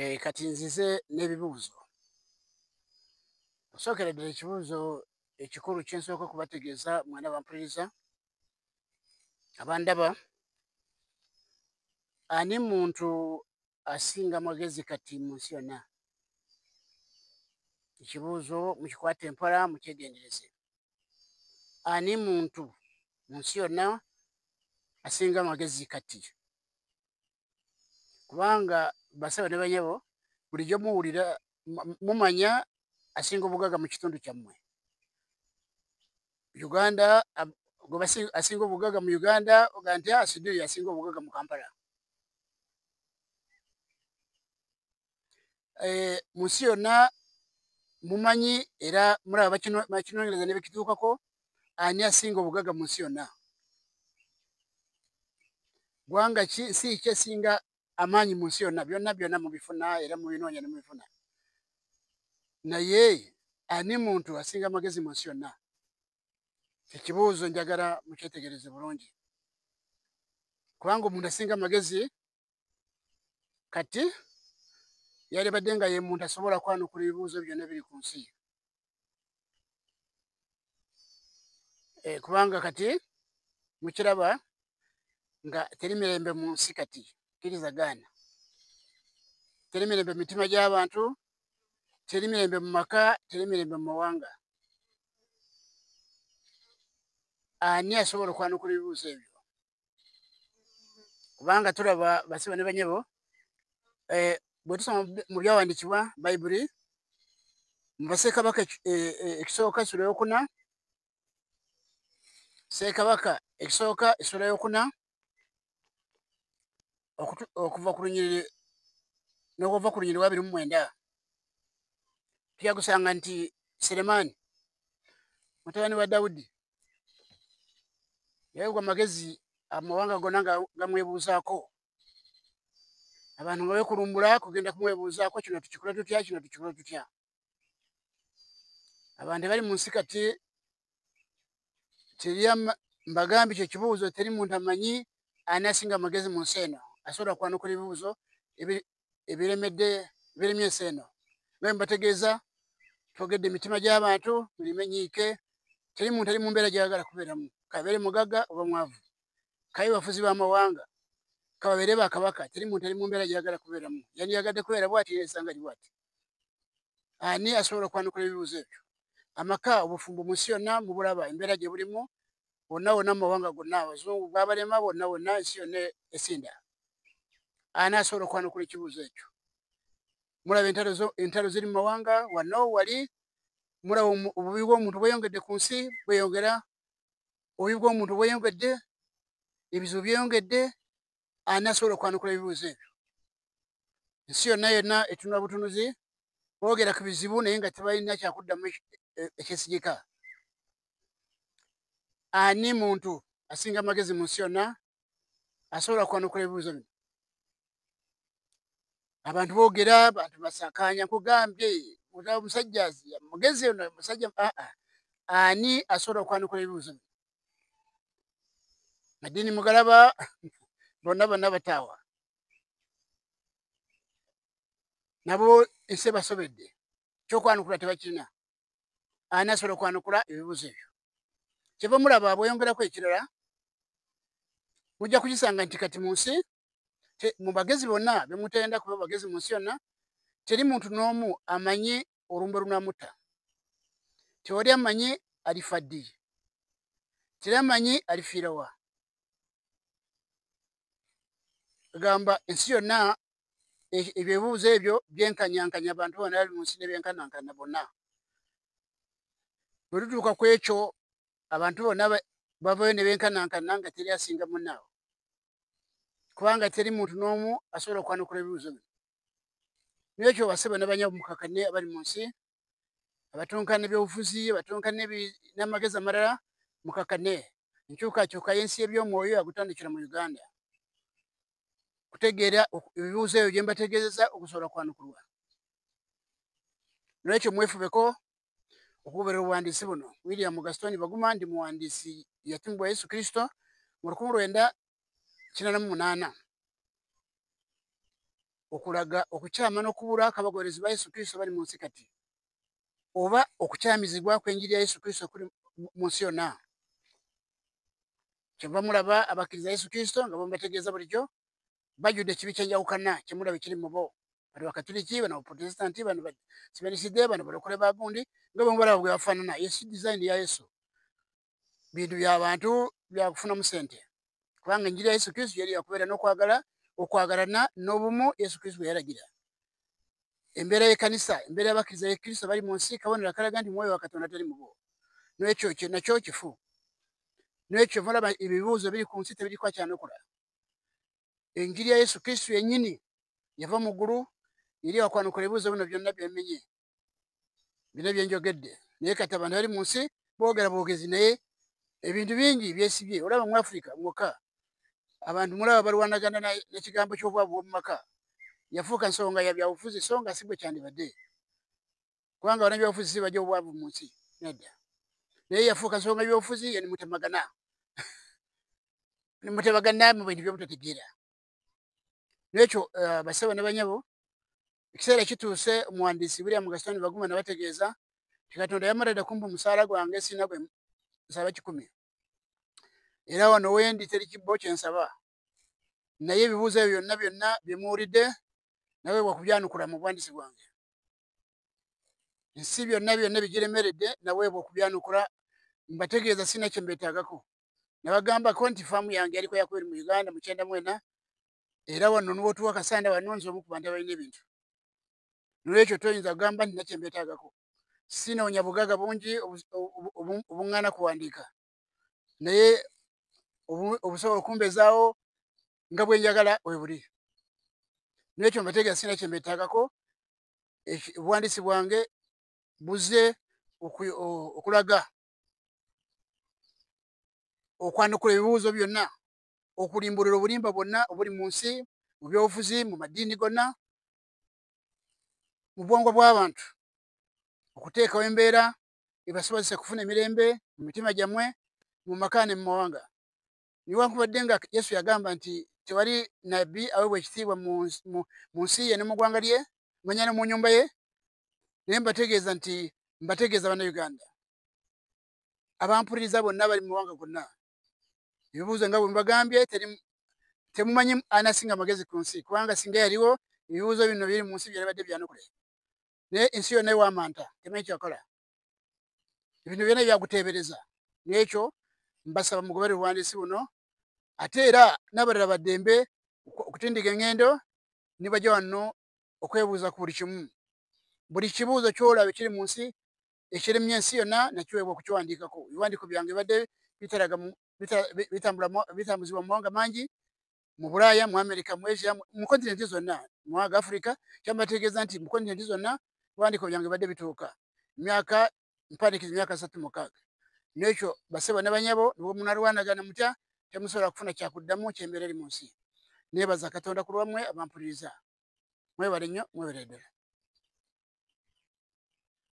Kati nzize n'ebibuuzo. Osookera ddala ekibuuzo ekikulu kye nsooka okubategeeza mwana bampuliriza abandaba, ani muntu asinga magezi kati mu nsi yonna? Ekibuuzo mukikwate mpola mukyegendereze. Ani muntu mu nsi yonna asinga magezi kati? Kubanga basaba ne banyabo bulijjo muwulira mumanya asinga obugagga mu kitundu kyammwe. Uganda gwe asinga obugagga mu Uganda oga nti Siduyi asinga obugagga mu Kampala. Mu nsi yonna mumanyi era mulaba bakinoonyereza ne bekituukako, ani asinga obugagga mu nsi yonna? Ggwanga ki, nsi ki esinga amaanyi mu nsi yonna? Byonna byonna mubifuna era mubinoonya ne mubifuna. Naye ani muntu asinga amagezi mu nsi yonna? Ekibuuzo njagala mukyetegereze bulungi. Kubanga omuntu asinga amagezi kati yalibadde nga ye muntu asobola kwanukula ebibuuzo byonna ebiri ku nsi. Kubanga kati mukiraba nga teri mirembe mu nsi kati, kkirizagaana. Teri mirembe mu mitima gy'abantu, teri mirembe mu maka, teri mirembe mu mawanga. Ani asobola okwanukula ebibuuzo ebyo? Kubanga tulaba basiba ne banyabo, bwe tusoma mu byawandiikibwa Bayibuli, mu bassekabaka ekisooka essula eyokuna, ssekabaka ekisooka essula eyokuna, okuva ku lunyiriri n'okuva ku lunyiriri 29, tujja kusanga nti Seremaani mutabani wa Dawudi yaweebwa amagezi amawanga gonna nga gamwebuuzaako. Abantu nga beekulumbula kugenda kumwebuuzaako, kino tukikole tutya, kino tukikole tutya. Abantu bali mu nsi kati mbagambye ekyo ekibuuzo teri muntu amanyi ani asinga amagezi mu nsi eno asobola kwanukula ebibuuzo ebiremye ensi eno. Nga mbategeeza, twogedde emitima gy'abantu mirime nyiike, teri muntu ali mu mbeera gy'ayagala kubeeramu, kabeere mugagga oba mwavu, kabe bafuzi b'amawanga, kababeere bakabaka, teri muntu ali mu mbeera gy'ayagala kubeeramu. Yandiyagadde kubeera bw'ati yesanga ali bw'ati. Ani asobola okwanukula ebibuuzo ebyo? Amaka obufumbo mu nsi yonna mubulaba embeera gye bulimu, bonna wonna mu mawanga gonna, abazungu bwabalema, bonna wonna ensi yonna esinda. Ani asobola okwanukula ekibuuzo ekyo? Mulaba entalo ziri mu mawanga wano wali, mulaba obubi bw'omuntu bweyongedde ku nsi, bweyongera, obubi bw'omuntu bweyongedde, ebizibu byeyongedde. Ani asobola okwanukula ebibuuzo ebyo? Ensi yonna yonna etunula butunuzi, boogera ku bizibu naye nga tebalina kyakuddamu ekyesigika. Ani muntu asinga amagezi mu nsi yonna asobola kwanukula ebibuuzo bino? Abantu boogera, abantu basakaanya, nkugambye omusajja mugezi ono, musajja ani asobola okwanukula ebibuuzo bino? Madiini mugalaba, bonna bataawa, nabo ensi ebasobedde, kyokwanukula tebakirina. Ani asobola okwanukula ebibuuzo ebyo? Kyeva mulaba bweyongeraku ekirala, mujja kukisanga nti kati mu nsi, mu bagezi bonna be mutenda kuba bagezi mu nsi yonna, teri muntu n'omu amanyi olumbe lunamutta. Tewali amanyi alifa ddi, teri amanyi alifiira wa. Gamba ensi yonna ebibuuzo ebyo byenkanyankanya, abantu bonna bali mu nsi ne byenkanankana bonna. Bwe tutuuka ku ekyo, abantu bonna bavayo ne benkanankana nga teri asinga munnaawe, kubanga teri muntu n'omu asobola okwanukula ebibuuzo bino. N'ekyo basiba ne banyabo mukakane abali mu nsi, abatunkana ebyobufuzi, abatunkana n'amagezi amalala, mukakane. Enkyukakyuka y'ensi y'ebyomwoyo yagutandikira mu Uganda. Kutegeera ebibuuzo ebyo bye mbategeezeza okusobola kwanukulwa. N'ekyo mwefubeko okugoberera obuwandiisi buno. William Gaston Baguma, ndi muwandiisi yatumibwa Yesu Kristo mu 1988. okulaga okukyama n'okubula akabagoberezi ba Yesu Kristo bali mu nsi kati, oba okukyamizibwa kw'enjiri ya Yesu Kristo kuli mu nsi yonna. Kyeva mulaba abakkiriza Yesu Kristo nga bamubategeeza bulijjo bajjudde ekibi kyenjawukana kyemulaba ekiri mu bo. Bano Bakatuliki, bano Baprotestanti, bano Basebeniside, bano balokole ba gundi, nga bwe mubalaba bwe bafaanana. Yesu design ya Yesu bintu by'abantu byakufunamu ssente, kubanga enjiri ya Yesu Kristo yali yakubeera n'okwagala, okwagalana n'obumu Yesu Kristo bwe yalagira. Embeera y'ekkanisa, embeera y'abakkiriza ye Kristo bali mu nsi, kabonero akalaga nti mwoyo wa Katonda tali mu bo. N'ekyo nakyo kifu. N'ekyo mulaba ebibuuzo biri ku nsi tebiriko kyanukula. Enjiri ya Yesu Kristo yennyini yava mu ggulu yali wakwanukula ebibuuzo bino byonna byemmenye, bino byenjogedde. Naye kati abantu bali mu nsi boogera boogezi, naye ebintu bingi byesibye. Olaba mu Afrika mwokka abantu mulaba balwanagana n'ekigambo ky'obwavu bw'omu maka. Yafuuka nsonga ya byabufuzi, so nga si bwe kyandibadde, kubanga bannabyabufuzi si bajja obwavu mu nsi, nedda. Naye yafuuka nsonga y'ebyobufuzi ye nimutemagana nimutemagana mu bintu by'obutategeera. N'ekyo bassebo ne banyabo, ekiseera kituuse omuwandiisi William Gaston Baguma nabategeeza nti Katonda yamala dda kumpa omusaala gwange sirina gwe nsaba 100. Era wano wendi teri kibbo kye nsaba. Naye ebibuuzo ebyo byonna bye muwulidde naweebwa okubyanukula mu buwandiisi bwange. Ensi byonna bigiremeredde naweebwa okubyanukula, mbategeeza sirina kye mbeetaagako. Nabagambako nti faamu yange yaliko yakubiri mu Uganda mu 94, era wano n'otuwa Kasanda wano nze omu ku bantu abalina ebintu. N'olwekyo toyinza kugamba nti nakye mbeetaagako. Sinoonya bugagga bungi obuŋŋaana kuwandiika, naye obusobola okumbezaawo nga bwe njagala we buli. N'ekyo mbategeeza sirina kye mbeetaagako. Obuwandiisi bwange buzze okulaga okwanukula ebibuuzo byonna, okulimbulula obulimba bwonna obuli mu nsi, mu byobufuzi, mu maddiini gonna, mu bwongo bw'abantu, okuteekawo embeera ebasobozesa okufuna emirembe mu mitima gyammwe, mu maka ne mu mawanga. Newankubadde nga Yesu yagamba nti tewali nabbi aweebwa ekitiibwa mu nsi ye ne mu ggwanga lye, manya ne mu nnyumba ye, naye mbategeeza bannayuganda, abampuliriza bonna bali mu mawanga gonna, ebibuuzo nga bwe mbagambye temumanyi anasinga amagezi ku nsi, kubanga singa yaliwo ebibuuzo bino biri mu nsi byalibadde byanukule. Naye ensi yonna ewamanta temanyi kyakola, ebintu byonna byaguteebereza. N'ekyo mbasaba mugobere obuwandiisi buno, ate era n'abalala baddembe okutindiga eŋŋendo ne bajja wano okwebuuza ku buli kimu. Buli kibuuzo kyolaba ekiri mu nsi ekiremye ensi yonna nakiweebwa okukiwandiikako. Ebiwandiiko byange bibadde bitambuzibwa mu mawanga mangi, mu Bulaaya, mu Amerika, mu Asia, mu kontinenti zonna, mu mawanga Afrika. Kyambategeeza nti mu kontinenti zonna ebiwandiiko byange bibadde bituuka. Mpandiikiza emyaka 36. N'ekyo bassebo ne banyabo nibwe munalwanagana mutya temusobola kufuna kyakuddamu ky'embeera eri mu nsi. Neebaza Katonda ku lwammwe abampuliriza. Mwebale nnyo, mwebalire ddala.